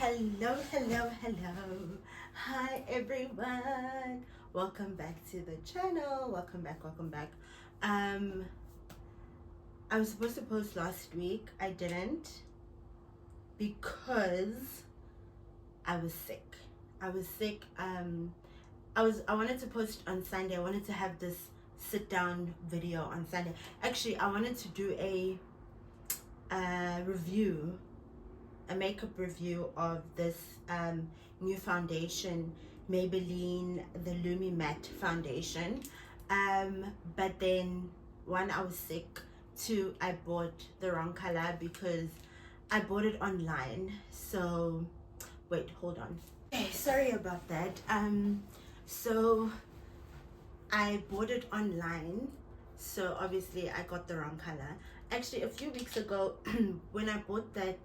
Hello, hello, hello. Hi, everyone. Welcome back to the channel. Welcome back, welcome back. I was supposed to post last week. I didn't because I was sick. I was sick. I wanted to post on Sunday. I wanted to have this sit down video on Sunday. Actually, I wanted to do a review, a makeup review of this new foundation, Maybelline the Lumi Matte foundation. But then, one, I was sick. Two, I bought the wrong color because I bought it online. So wait, hold on. Okay, sorry about that. So I bought it online, so obviously I got the wrong color. Actually, a few weeks ago when I bought that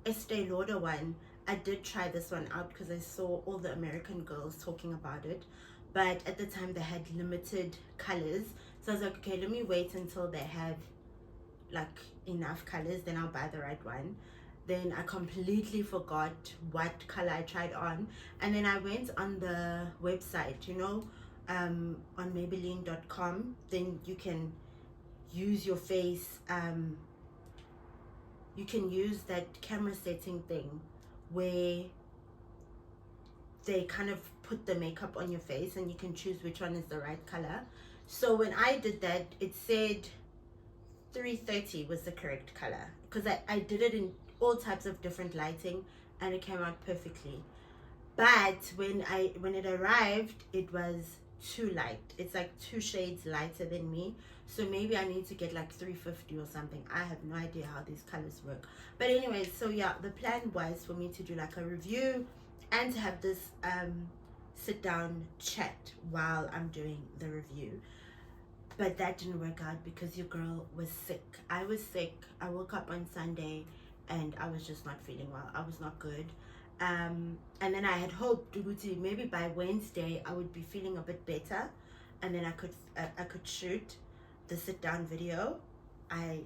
Estee Lauder one, I did try this one out because I saw all the American girls talking about it, but at the time they had limited colors, so I was like, okay, let me wait until they have like enough colors, then I'll buy the right one. Then I completely forgot what color I tried on, and then I went on the website, on Maybelline.com. Then you can use your face, you can use that camera setting thing where they kind of put the makeup on your face and you can choose which one is the right color. So when I did that, it said 330 was the correct color because I did it in all types of different lighting and it came out perfectly. But when it arrived, it was too light. It's like 2 shades lighter than me, so maybe I need to get like 350 or something. I have no idea how these colors work. But anyways, so yeah, the plan was for me to do like a review and to have this sit down chat while I'm doing the review. But that didn't work out because your girl was sick. I was sick. I woke up on Sunday and I was just not feeling well. I was not good. And then I had hoped maybe by Wednesday I would be feeling a bit better, and then I could shoot the sit down video. I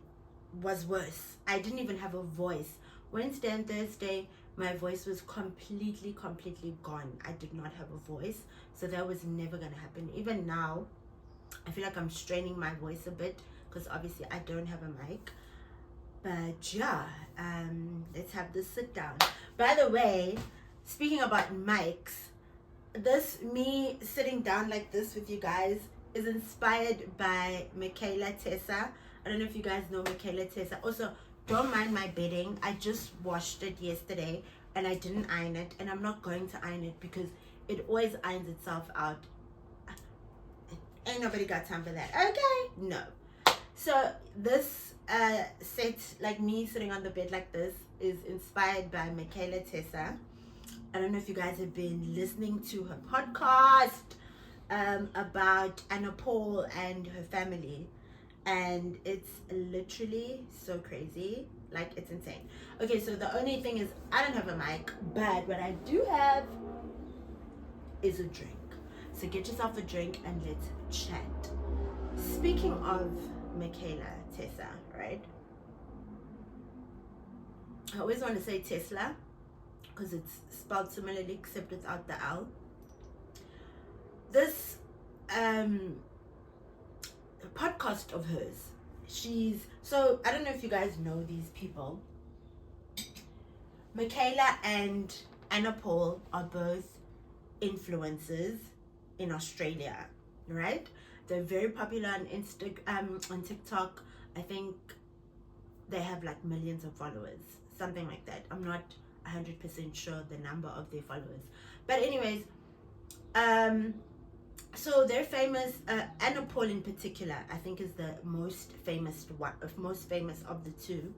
was worse. I didn't even have a voice. Wednesday and Thursday my voice was completely gone. I did not have a voice, so that was never gonna happen. Even now I feel like I'm straining my voice a bit because obviously I don't have a mic. But yeah, let's have this sit down. By the way, speaking about mics, me sitting down like this with you guys is inspired by Michaela Tessa. I don't know if you guys know Michaela Tessa. Also, don't mind my bedding. I just washed it yesterday and I didn't iron it, and I'm not going to iron it because it always irons itself out. Ain't nobody got time for that. Okay, no. So this set, like me sitting on the bed like this, is inspired by Michaela Tessa. I don't know if you guys have been listening to her podcast about Anna Paul and her family, and it's literally so crazy. Like, it's insane. Okay, so the only thing is I don't have a mic, but what I do have is a drink. So get yourself a drink and let's chat. Speaking of Michaela Tessa, right? I always want to say Tesla because it's spelled similarly except without the L. This podcast of hers, so I don't know if you guys know these people. Michaela and Anna Paul are both influencers in Australia, right? They're very popular on Instagram, on TikTok. I think they have like millions of followers, something like that. I'm not 100% sure the number of their followers, but anyways, so they're famous. Anna Paul in particular, I think, is the most famous of the two.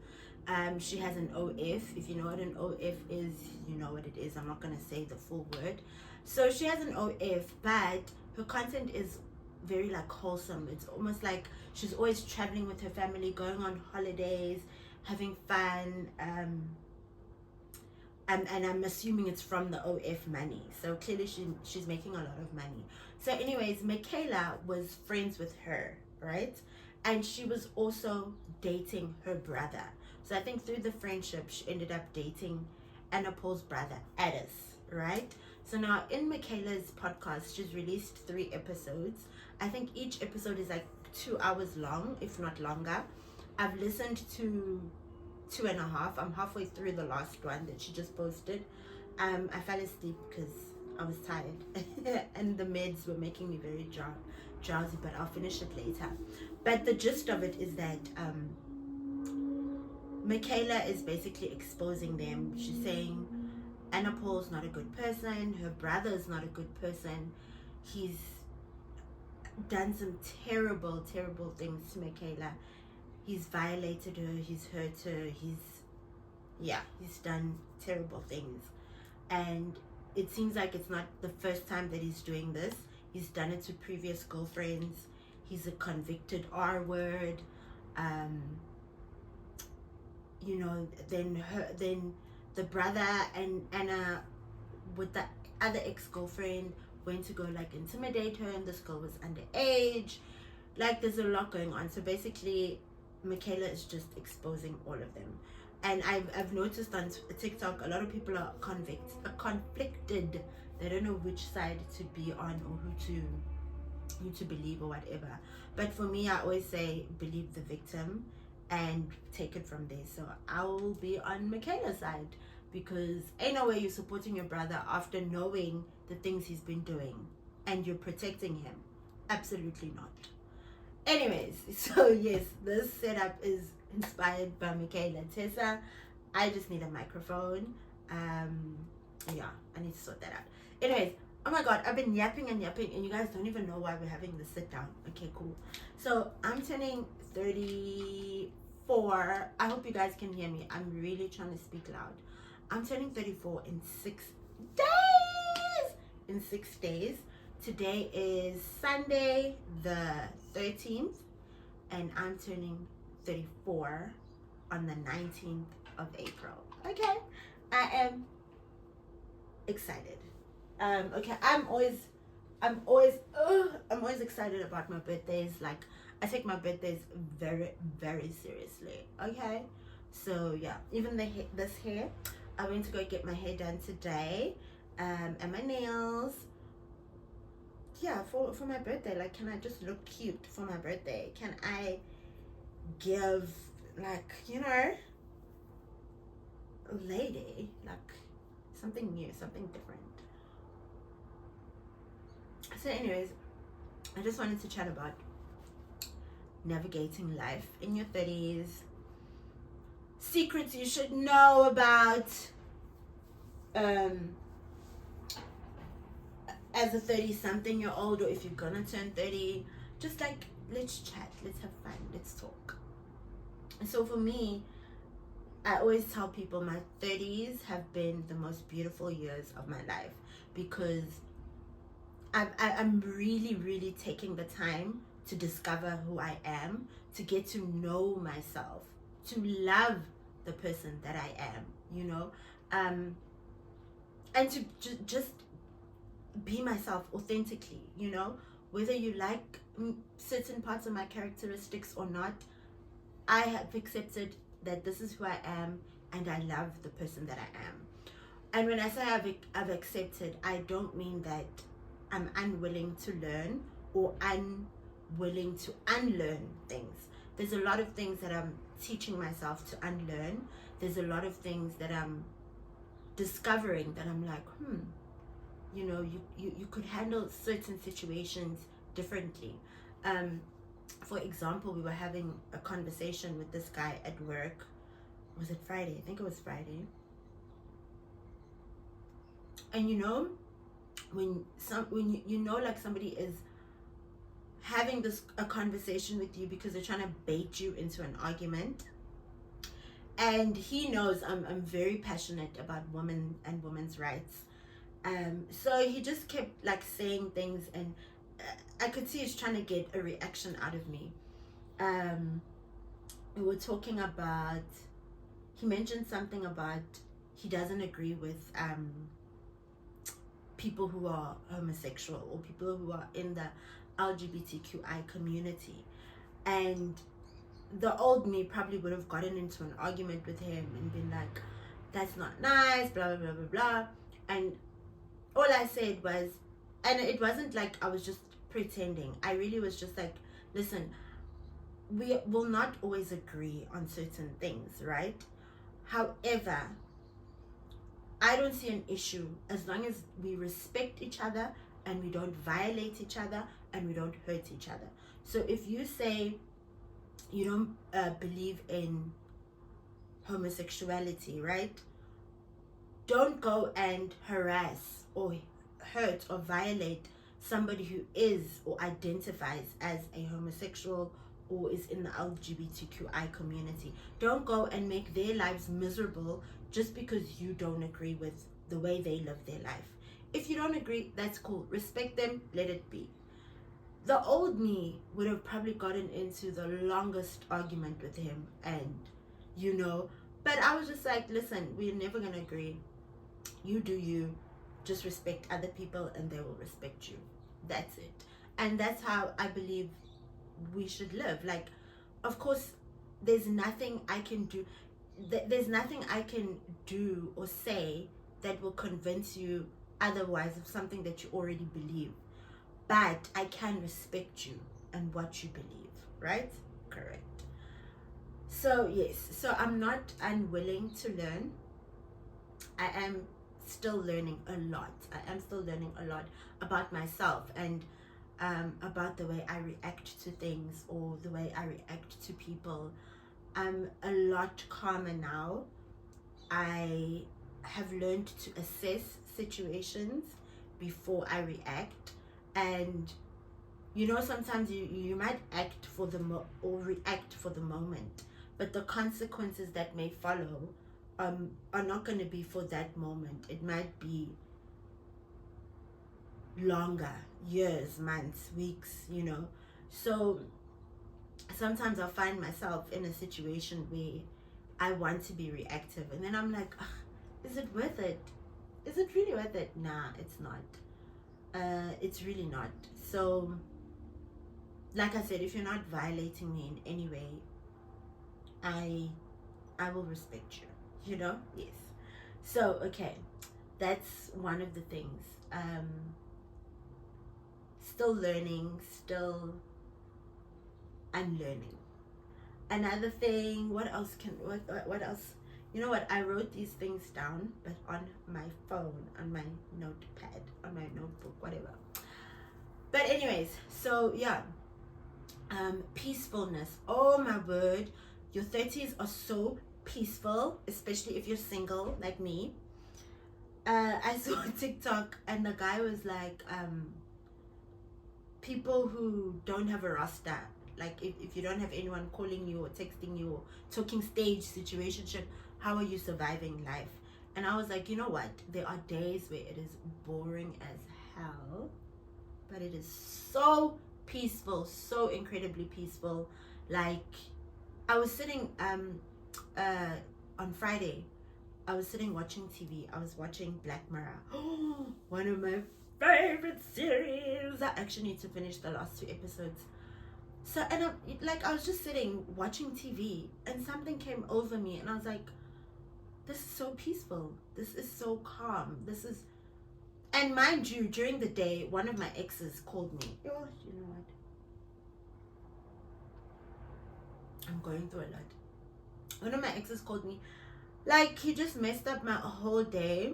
She has an OF. If you know what an OF is, you know what it is. I'm not gonna say the full word. So she has an OF, but her content is very like wholesome. It's almost like she's always traveling with her family, going on holidays, having fun, and I'm assuming it's from the OF money. So clearly she's making a lot of money. So anyways, Michaela was friends with her, right? And she was also dating her brother. So I think through the friendship she ended up dating Anna Paul's brother, Addis, right? So now in Michaela's podcast, she's released 3 episodes. I think each episode is like 2 hours long, if not longer. I've listened to 2.5. I'm halfway through the last one that she just posted. I fell asleep because I was tired and the meds were making me very drowsy, but I'll finish it later. But the gist of it is that Michaela is basically exposing them. She's saying Anna Paul's not a good person, her brother is not a good person, he's done some terrible things to Michaela. He's violated her, he's hurt her, he's done terrible things. And it seems like it's not the first time that he's doing this. He's done it to previous girlfriends. He's a convicted R-word. Then the brother and Anna with the other ex-girlfriend went to go like intimidate her, and this girl was underage. Like, there's a lot going on. So basically Michaela is just exposing all of them. And I've noticed on TikTok, a lot of people are conflicted. They don't know which side to be on or who to believe or whatever. But for me, I always say believe the victim and take it from there. So I will be on Michaela's side, because ain't no way you're supporting your brother after knowing the things he's been doing and you're protecting him. Absolutely not. Anyways, so yes, this setup is inspired by Michaela Tessa. I just need a microphone. Yeah, I need to sort that out. Anyways, oh my god, I've been yapping and you guys don't even know why we're having this sit down. Okay, cool. So I'm turning 34. I hope you guys can hear me. I'm really trying to speak loud. I'm turning 34 in 6 days. In 6 days. Today is Sunday the 13th, and I'm turning 34 on the 19th of April. Okay, I am excited. Okay, I'm always excited about my birthdays. Like, I take my birthdays very seriously. Okay, so yeah, even this hair, I went to go get my hair done today, and my nails. Yeah, for my birthday. Like, can I just look cute for my birthday? Can I give, like, a lady, like, something new, something different? So anyways, I just wanted to chat about navigating life in your 30s, secrets you should know about as a 30-something-year-old, or if you're gonna turn 30. Just like, let's chat, let's have fun, let's talk. So for me, I always tell people my 30s have been the most beautiful years of my life, because I'm really taking the time to discover who I am, to get to know myself, to love the person that I am, and to just be myself authentically, whether you like certain parts of my characteristics or not. I have accepted that this is who I am, and I love the person that I am. And when I say I've accepted, I don't mean that I'm unwilling to learn or unwilling to unlearn things. There's a lot of things that I'm teaching myself to unlearn. There's a lot of things that I'm discovering that I'm like, you could handle certain situations differently. For example, we were having a conversation with this guy at work. Was it Friday? I think it was Friday. And when like somebody is having a conversation with you because they're trying to bait you into an argument, and he knows I'm very passionate about women and women's rights. So he just kept like saying things, and I could see he's trying to get a reaction out of me. We were talking about, he mentioned something about he doesn't agree with people who are homosexual or people who are in the LGBTQI community. And the old me probably would have gotten into an argument with him and been like, that's not nice, blah, blah, blah, blah, blah. And all I said was, and it wasn't like I was just pretending. I really was just like, listen, we will not always agree on certain things, right? However, I don't see an issue as long as we respect each other and we don't violate each other and we don't hurt each other. So if you say you don't believe in homosexuality, right? Don't go and harass or hurt or violate somebody who is or identifies as a homosexual or is in the LGBTQI community. Don't go and make their lives miserable just because you don't agree with the way they live their life. If you don't agree, that's cool. Respect them, let it be. The old me would have probably gotten into the longest argument with him, and but I was just like, listen, we're never gonna agree. You do you. Just respect other people and they will respect you. That's it. And that's how I believe we should live. Like, of course, there's nothing I can do. There's nothing I can do or say that will convince you otherwise of something that you already believe. But I can respect you and what you believe, right? Correct. So yes, so I'm not unwilling to learn. I am still learning a lot. I am still learning a lot about myself and about the way I react to things or the way I react to people. I'm a lot calmer now. I have learned to assess situations before I react, and sometimes you might act for the or react for the moment, but the consequences that may follow are not going to be for that moment. It might be longer, years, months, weeks, So sometimes I'll find myself in a situation where I want to be reactive, and then I'm like, is it worth it? Is it really worth it? Nah, it's not. It's really not. So, like I said, if you're not violating me in any way, I will respect you. Yes. So, okay, that's one of the things. Still learning, still unlearning. Another thing, what else? You know what? I wrote these things down, but on my phone, on my notepad, on my notebook, whatever. But anyways, so yeah, peacefulness. Oh my word, your 30s are so peaceful, especially if you're single like me. I saw a TikTok and the guy was like, people who don't have a roster, like if you don't have anyone calling you or texting you or talking stage situationship, how are you surviving life? And I was like, you know what? There are days where it is boring as hell, but it is so peaceful, so incredibly peaceful. Like, I was sitting on Friday, I was sitting watching TV. I was watching Black Mirror. One of my favorite series. I actually need to finish the last 2 episodes. So, and I was just sitting watching TV, and something came over me, and I was like, this is so peaceful. This is so calm. And mind you, during the day, one of my exes called me. Oh, you know what? I'm going through a lot. One of my exes called me. Like, he just messed up my whole day,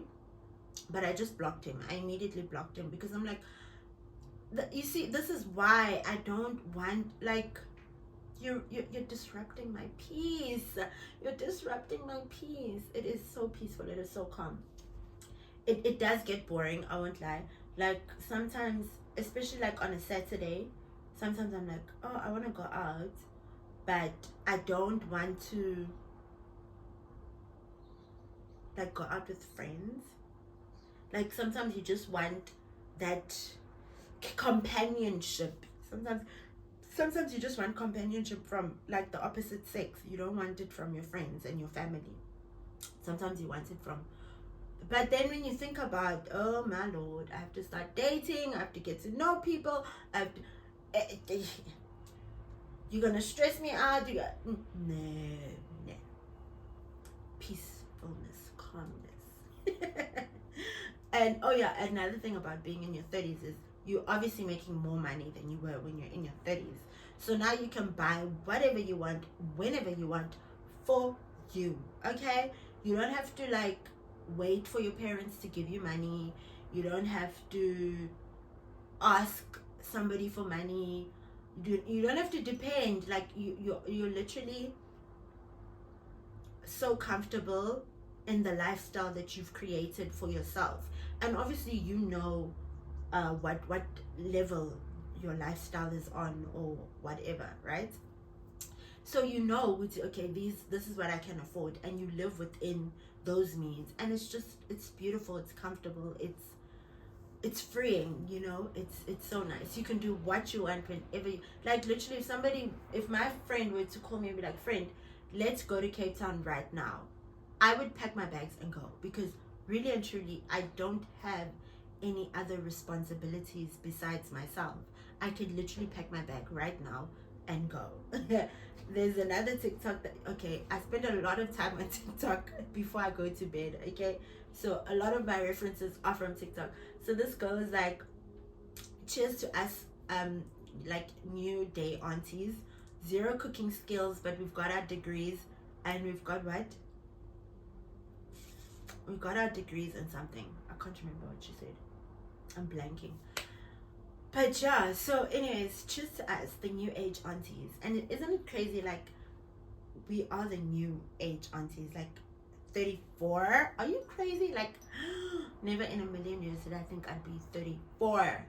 but I just blocked him. I immediately blocked him because I'm like, you see, this is why I don't want, like, you're disrupting my peace. You're disrupting my peace. It is so peaceful. It is so calm. It does get boring, I won't lie. Like, sometimes, especially like on a Saturday, sometimes I'm like, oh, I want to go out, but I don't want to like go out with friends. Like, sometimes you just want that companionship. Sometimes you just want companionship from like the opposite sex. You don't want it from your friends and your family. Sometimes you want it from, but then when you think about, oh my lord, I have to start dating, I have to get to know people, I have to, you're gonna stress me out. No. Peacefulness, calmness. And oh yeah, another thing about being in your 30s is you're obviously making more money than you were when you're in your 30s. So now you can buy whatever you want, whenever you want, for you. Okay? You don't have to like wait for your parents to give you money. You don't have to ask somebody for money. You don't have to depend. Like you're literally so comfortable in the lifestyle that you've created for yourself. And obviously you know what level your lifestyle is on or whatever, right? So you know, okay, this is what I can afford, and you live within those means, and it's beautiful, it's comfortable, it's freeing, you know. It's so nice. You can do what you want whenever like literally if my friend were to call me and be like, friend, let's go to Cape Town right now, I would pack my bags and go, because really and truly I don't have any other responsibilities besides myself. I could literally pack my bag right now and go. There's another TikTok that, okay, I spend a lot of time on TikTok before I go to bed, okay? So a lot of my references are from TikTok. So this girl is like, cheers to us, like new day aunties, zero cooking skills, but we've got our degrees, and we've got what? We got our degrees in something. I can't remember what she said. I'm blanking. But yeah, so anyways, cheers to us, the new age aunties. And isn't it crazy, like, we are the new age aunties, like 34? Are you crazy? Like, never in a million years did I think I'd be 34.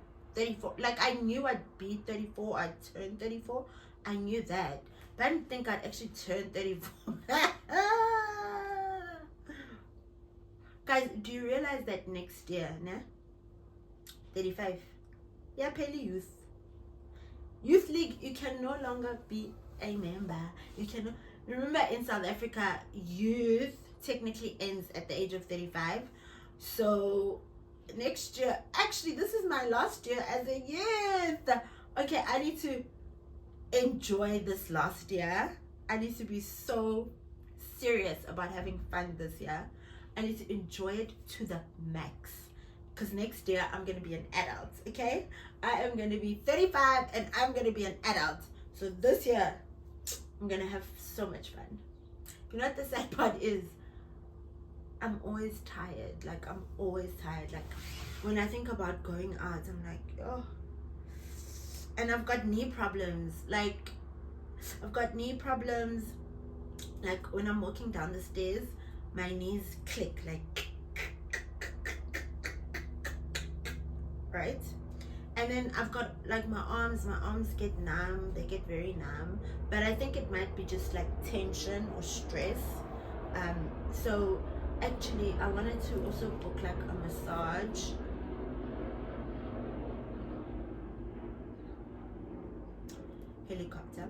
Like, I knew I'd be 34, I'd turn 34. I knew that. But I didn't think I'd actually turn 34. Guys, do you realize that next year, 35, yeah, Pele Youth League, you can no longer be a member. You cannot. Remember, in South Africa, youth technically ends at the age of 35. So next year, actually, this is my last year as a youth. Okay, I need to enjoy this last year. I need to be so serious about having fun this year. I need to enjoy it to the max, because next year I'm going to be an adult, okay? I am going to be 35 and I'm going to be an adult. So this year, I'm going to have so much fun. You know what the sad part is? I'm always tired. Like, I'm always tired. Like, when I think about going out, I'm like, oh. And I've got knee problems. Like, I've got knee problems. Like, when I'm walking down the stairs, my knees click, like, right? And then I've got, like, my arms get numb, they get very numb, but I think it might be just like tension or stress. So actually I wanted to also book like a massage. Helicopter.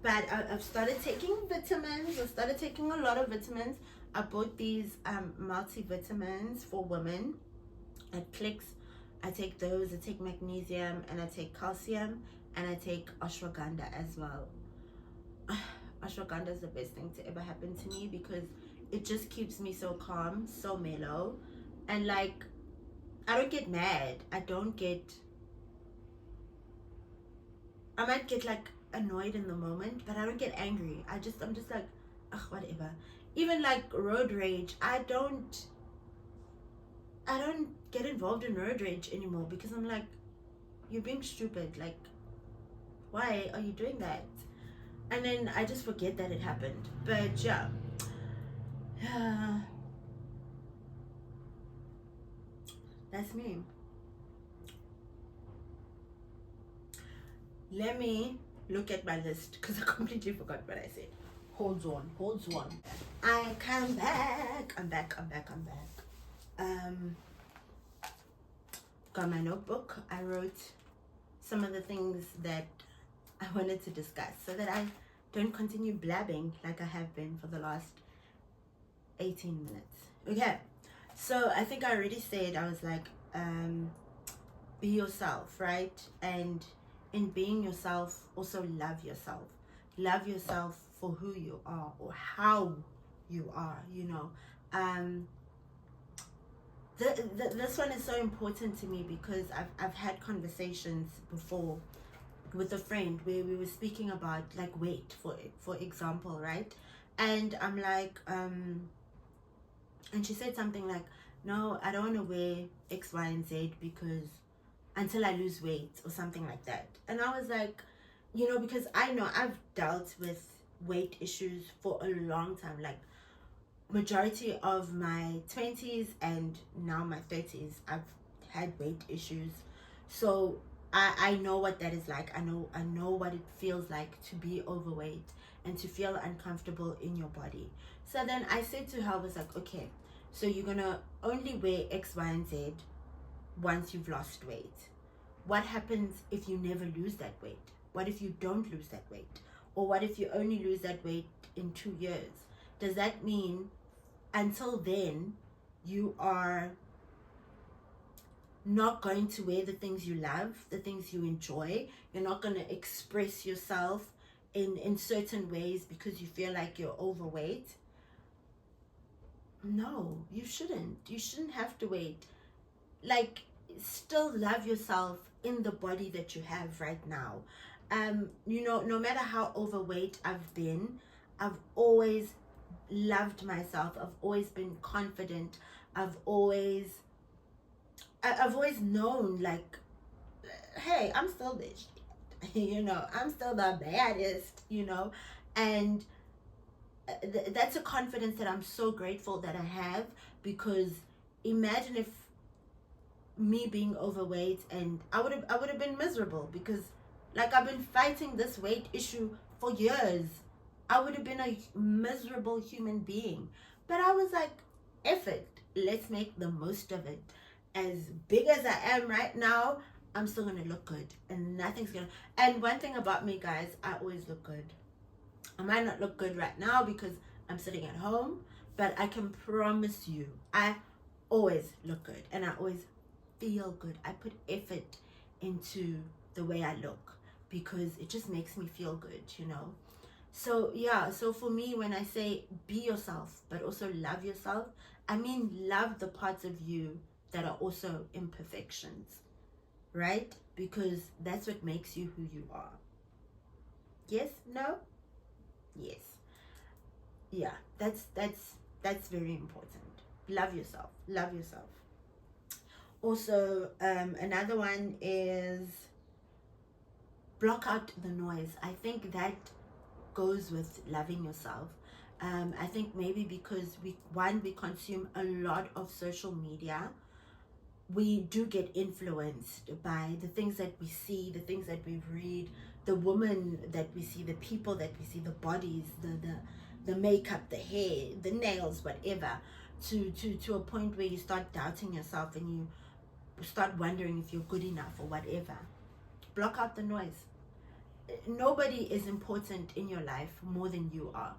But I've started taking vitamins. I started taking a lot of vitamins. I bought these multivitamins for women at Clicks. I take those. I take magnesium, and I take calcium, and I take ashwagandha as well. Ashwagandha is the best thing to ever happen to me, because it just keeps me so calm, so mellow, and like, I don't get mad. I might get like annoyed in the moment, but I don't get angry. I'm just like, ugh, whatever. Even like road rage, I don't get involved in road rage anymore, because I'm like, you're being stupid. Like, why are you doing that? And then I just forget that it happened. But yeah, that's me. Let me look at my list, because I completely forgot what I said. Hold on. I come back. I'm back. Got my notebook. I wrote some of the things that I wanted to discuss, so that I don't continue blabbing like I have been for the last 18 minutes. Okay, so I think I already said, I was like, be yourself, right? And in being yourself, also love yourself. love yourself for who you are or how you are, you know. This one is so important to me because I've had conversations before with a friend where we were speaking about like weight, for example, right? And I'm like, and she said something like, no, I don't want to wear X, Y, and Z because until I lose weight or something like that. And I was like, you know, because I know I've dealt with weight issues for a long time, like majority of my 20s and now my 30s, I've had weight issues. So I know what that is like. I know what it feels like to be overweight and to feel uncomfortable in your body. So then I said to her, I was like, okay, so you're gonna only wear X, Y, and Z once you've lost weight. What happens if you never lose that weight? What if you don't lose that weight? Or what if you only lose that weight in 2 years? Does that mean until then you are not going to wear the things you love, the things you enjoy? You're not going to express yourself in certain ways because you feel like you're overweight? No, you shouldn't. You shouldn't have to wait. Like, still love yourself in the body that you have right now. You know, no matter how overweight I've been, I've always loved myself. I've always been confident. I've always known, like, hey, I'm still this shit. You know, I'm still the baddest, you know. And that's a confidence that I'm so grateful that I have, because imagine if me being overweight, and I would have been miserable, because like I've been fighting this weight issue for years. I would have been a miserable human being. But I was like, F it, let's make the most of it. As big as I am right now, I'm still gonna look good, and nothing's gonna. And one thing about me, guys, I always look good. I might not look good right now because I'm sitting at home, but I can promise you, I always look good, and I always feel good. I put effort into the way I look because it just makes me feel good, you know. So yeah, so for me, when I say be yourself but also love yourself, I mean love the parts of you that are also imperfections, right? Because that's what makes you who you are. Yes? No? Yes. Yeah, that's very important. Love yourself. Love yourself. Also, another one is block out the noise. I think that goes with loving yourself. I think maybe because we consume a lot of social media, we do get influenced by the things that we see, the things that we read, the women that we see, the people that we see, the bodies, the makeup, the hair, the nails, whatever, to a point where you start doubting yourself and you start wondering if you're good enough or whatever. Block out the noise. Nobody is important in your life more than you are.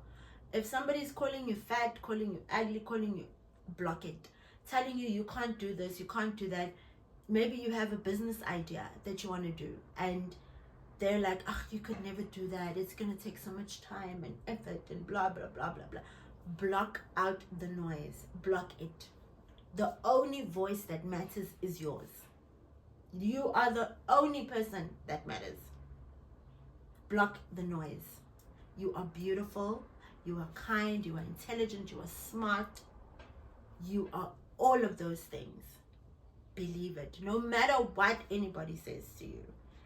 If somebody's calling you fat, calling you ugly, calling you, block it. Telling you can't do this, you can't do that. Maybe you have a business idea that you want to do, and they're like, oh, you could never do that. It's going to take so much time and effort and blah, blah, blah, blah, blah. Block out the noise. Block it. The only voice that matters is yours. You are the only person that matters. Block the noise. You are beautiful. You are kind. You are intelligent. You are smart. You are all of those things. Believe it. No matter what anybody says to you.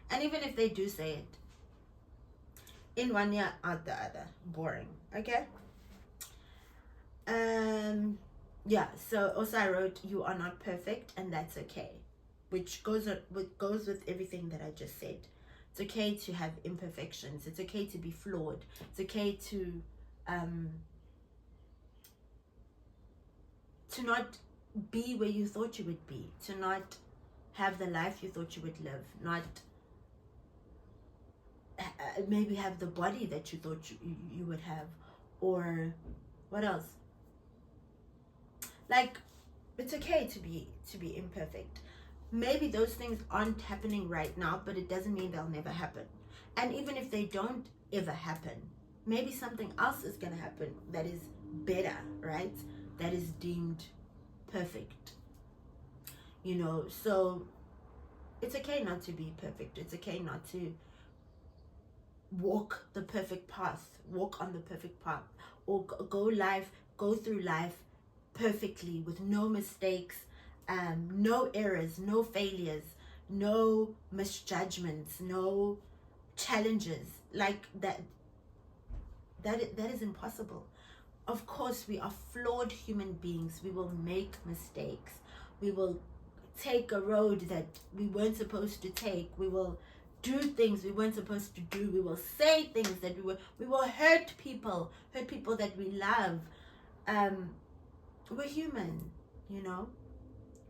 And even if they do say it, in one ear, out the other. Boring. Okay? Yeah, so also I wrote, you are not perfect, and that's okay. Which goes with everything that I just said. It's okay to have imperfections. It's okay to be flawed. It's okay to not be where you thought you would be, to not have the life you thought you would live, not maybe have the body that you thought you would have, or what else? Like, it's okay to be imperfect. maybe those things aren't happening right now, but it doesn't mean they'll never happen. And even if they don't ever happen, maybe something else is going to happen that is better, right? That is deemed perfect. You know, so it's okay not to be perfect. It's okay not to walk the perfect path, walk on the perfect path, or go through life perfectly with no mistakes, no errors, no failures, no misjudgments, no challenges. Like that is impossible. Of course, we are flawed human beings. We will make mistakes. We will take a road that we weren't supposed to take. We will do things we weren't supposed to do. We will say things that we will hurt people that we love. We're human, you know.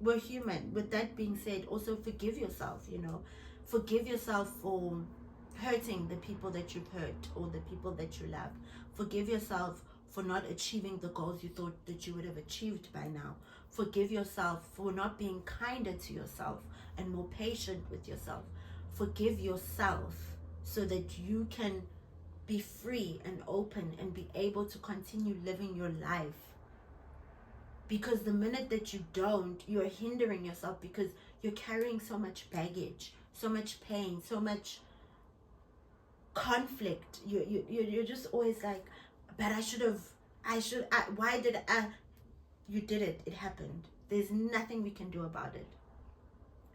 We're human. With that being said, also forgive yourself, you know. Forgive yourself for hurting the people that you've hurt or the people that you love. Forgive yourself for not achieving the goals you thought that you would have achieved by now. Forgive yourself for not being kinder to yourself and more patient with yourself. Forgive yourself so that you can be free and open and be able to continue living your life. Because the minute that you don't, you're hindering yourself because you're carrying so much baggage, so much pain, so much conflict. You're just always like, but why did I? You did it. It happened. There's nothing we can do about it.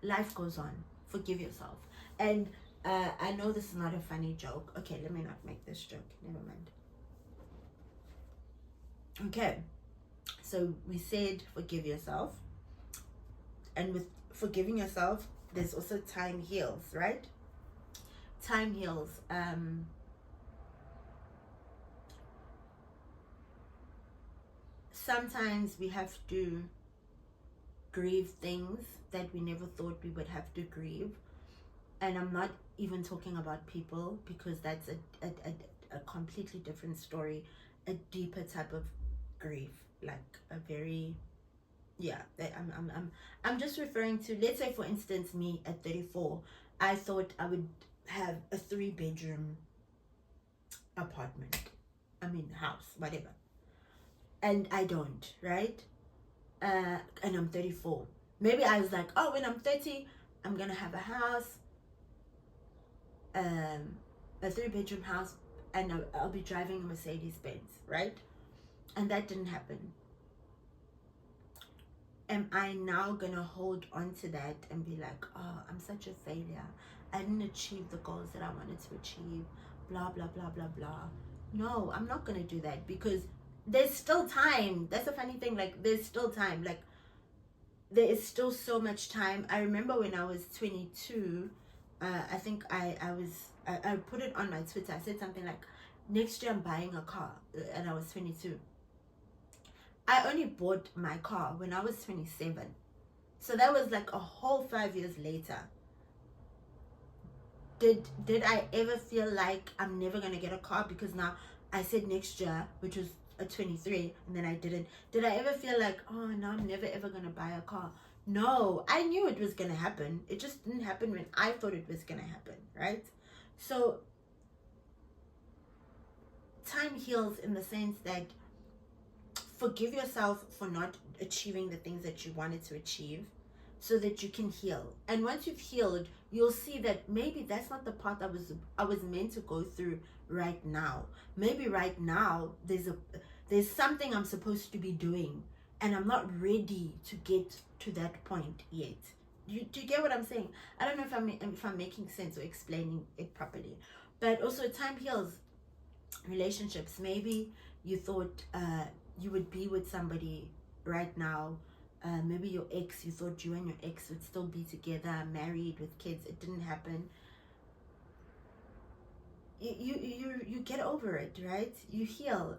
Life goes on. Forgive yourself. And I know this is not a funny joke. Okay, let me not make this joke. Never mind. Okay. So we said forgive yourself. And with forgiving yourself, there's also time heals, right? Time heals. Sometimes we have to grieve things that we never thought we would have to grieve. And I'm not even talking about people, because that's a completely different story, a deeper type of grief, like a very, yeah. I'm just referring to, let's say for instance, me at 34, I thought I would have a 3-bedroom apartment, house, whatever, and I don't, right? And I'm 34. Maybe I was like, oh, when I'm 30, I'm gonna have a house, a 3-bedroom house, and I'll be driving a Mercedes-Benz, right? And that didn't happen. Am I now gonna hold on to that and be like, oh, I'm such a failure, I didn't achieve the goals that I wanted to achieve, blah blah blah blah blah? No, I'm not gonna do that, because there's still time. That's the funny thing, like there's still time. Like there is still so much time. I remember when I was 22, I think I put it on my Twitter. I said something like, next year I'm buying a car, and I was 22. I only bought my car when I was 27. So that was like a whole 5 years later. Did I ever feel like I'm never gonna get a car because now I said next year, which was a 23, and then I didn't? Did I ever feel like, oh, now I'm never ever gonna buy a car? No, I knew it was gonna happen. It just didn't happen when I thought it was gonna happen, right? So time heals in the sense that forgive yourself for not achieving the things that you wanted to achieve, so that you can heal. And once you've healed, you'll see that maybe that's not the path I was meant to go through right now. Maybe right now there's something I'm supposed to be doing, and I'm not ready to get to that point yet. Do you get what I'm saying? I don't know if I'm making sense or explaining it properly. But also time heals relationships. Maybe you thought you would be with somebody right now. Maybe your ex, you thought you and your ex would still be together, married with kids. It didn't happen. You get over it, right? You heal.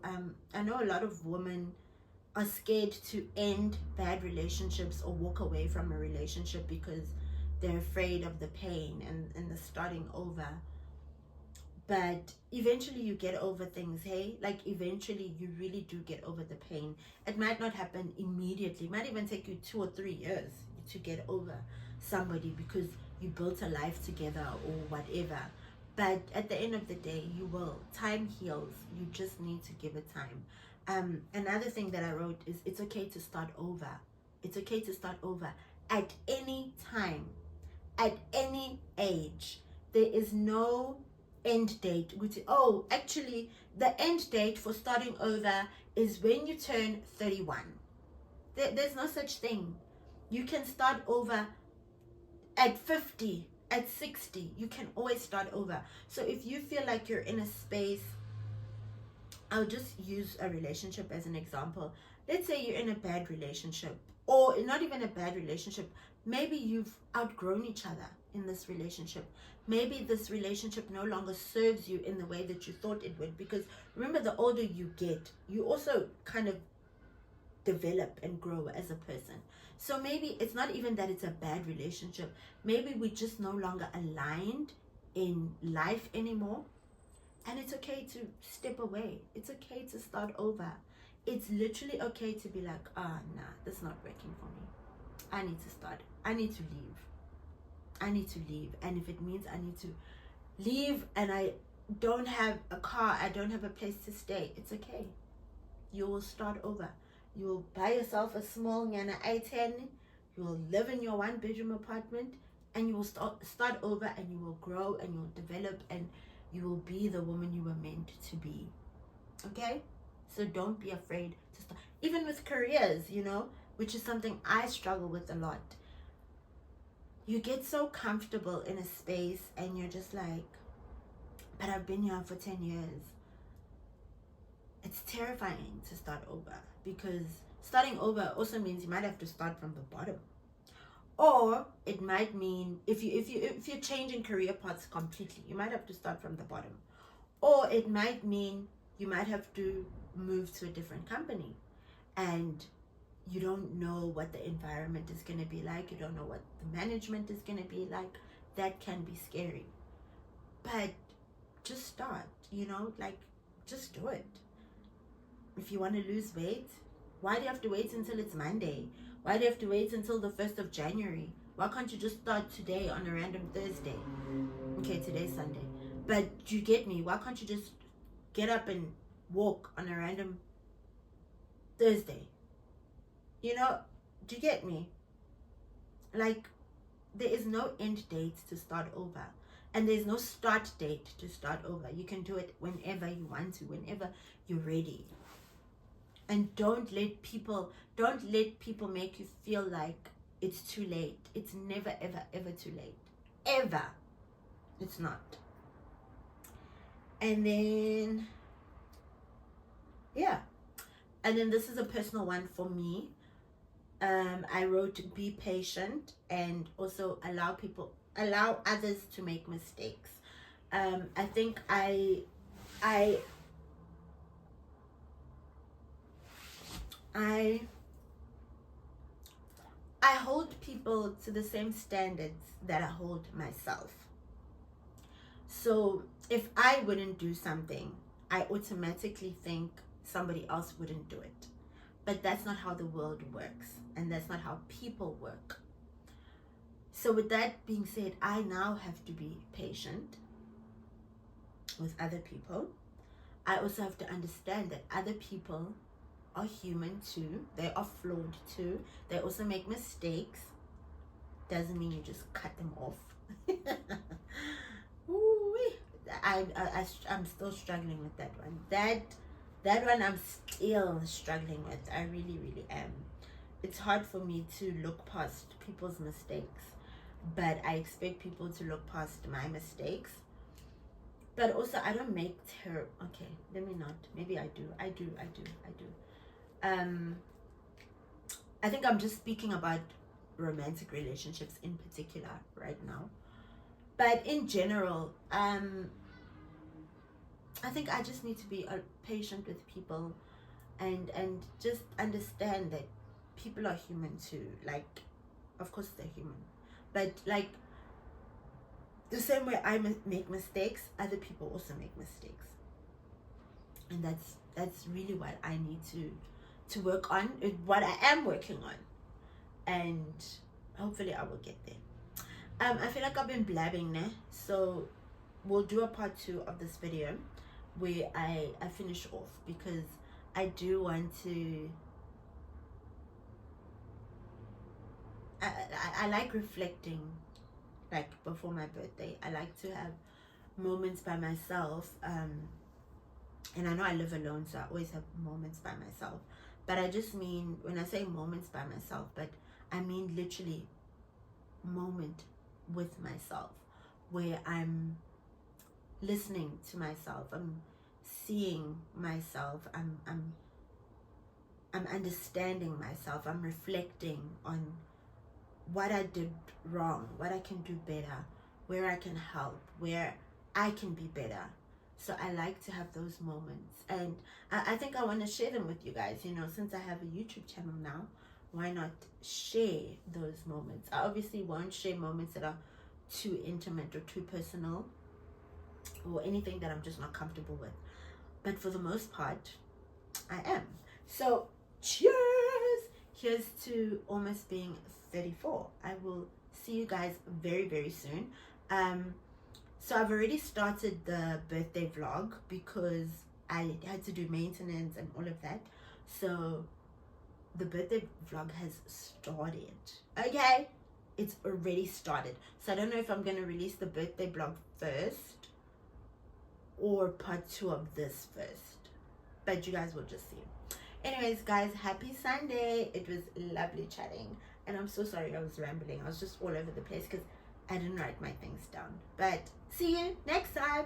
I know a lot of women are scared to end bad relationships or walk away from a relationship because they're afraid of the pain and the starting over. But eventually you get over things, hey? Like eventually you really do get over the pain. It might not happen immediately. It might even take you 2 or 3 years to get over somebody because you built a life together or whatever. But at the end of the day, you will. Time heals. You just need to give it time. Another thing that I wrote is it's okay to start over. It's okay to start over at any time, at any age. There is no end date. Oh, actually, the end date for starting over is when you turn 31. There's no such thing. You can start over at 50, at 60. You can always start over. So if you feel like you're in a space, I'll just use a relationship as an example. Let's say you're in a bad relationship, or not even a bad relationship. Maybe you've outgrown each other in this relationship. Maybe this relationship no longer serves you in the way that you thought it would. Because remember, the older you get, you also kind of develop and grow as a person. So maybe it's not even that it's a bad relationship. Maybe we just no longer aligned in life anymore. And it's okay to step away. It's okay to start over. It's literally okay to be like, nah, that's not working for me. I need to start. I need to leave. I need to leave. And if it means I need to leave and I don't have a car, I don't have a place to stay, it's okay. You will start over. You will buy yourself a small Nyana I-10. You will live in your 1-bedroom apartment, and you will start over, and you will grow, and you will develop, and you will be the woman you were meant to be. Okay? So don't be afraid to start. Even with careers, which is something I struggle with a lot. You get so comfortable in a space and you're just like, but I've been here for 10 years. It's terrifying to start over, because starting over also means you might have to start from the bottom. Or it might mean if you're changing career paths completely, you might have to start from the bottom. Or it might mean you might have to move to a different company, and you don't know what the environment is going to be like. You don't know what the management is going to be like. That can be scary. But just start, just do it. If you want to lose weight, why do you have to wait until it's Monday? Why do you have to wait until the 1st of January? Why can't you just start today on a random Thursday? Okay, today's Sunday. But you get me? Why can't you just get up and walk on a random Thursday? Do you get me? Like, there is no end date to start over. And there's no start date to start over. You can do it whenever you want to, whenever you're ready. And don't let people make you feel like it's too late. It's never, ever, ever too late. Ever. It's not. And then, yeah. And then this is a personal one for me. I wrote, be patient, and also allow others to make mistakes. I think I hold people to the same standards that I hold myself. So if I wouldn't do something, I automatically think somebody else wouldn't do it. But that's not how the world works, and that's not how people work. So with that being said, I now have to be patient with other people. I also have to understand that other people are human too. They are flawed too. They also make mistakes. Doesn't mean you just cut them off. I'm still struggling with that one. That one I'm still struggling with. I really, really am. It's hard for me to look past people's mistakes, but I expect people to look past my mistakes. But also, I don't make okay, let me not. Maybe I do. I think I'm just speaking about romantic relationships in particular right now. But in general, I think I just need to be patient with people, and just understand that people are human too. Like, of course they're human, but like the same way I make mistakes, other people also make mistakes, and that's really what I need to work on, what I am working on, and hopefully I will get there. I feel like I've been blabbing now, so we'll do a part 2 of this video where I finish off, because I do want to I like reflecting, like before my birthday. I like to have moments by myself, and I know I live alone, so I always have moments by myself, but I just mean, when I say moments by myself, but I mean literally moment with myself, where I'm listening to myself, I'm seeing myself, I'm understanding myself, I'm reflecting on what I did wrong, what I can do better, where I can help, where I can be better. So I like to have those moments, and I think I want to share them with you guys. You know, since I have a YouTube channel now, why not share those moments? I obviously won't share moments that are too intimate or too personal, or anything that I'm just not comfortable with. But for the most part, I am. So cheers! Here's to almost being 34. I will see you guys very, very soon. So I've already started the birthday vlog because I had to do maintenance and all of that. So the birthday vlog has started. Okay, it's already started. So I don't know if I'm gonna release the birthday vlog first or part 2 of this first, but you guys will just see. Anyways, guys, happy Sunday. It was lovely chatting, and I'm so sorry I was rambling. I was just all over the place because I didn't write my things down. But see you next time.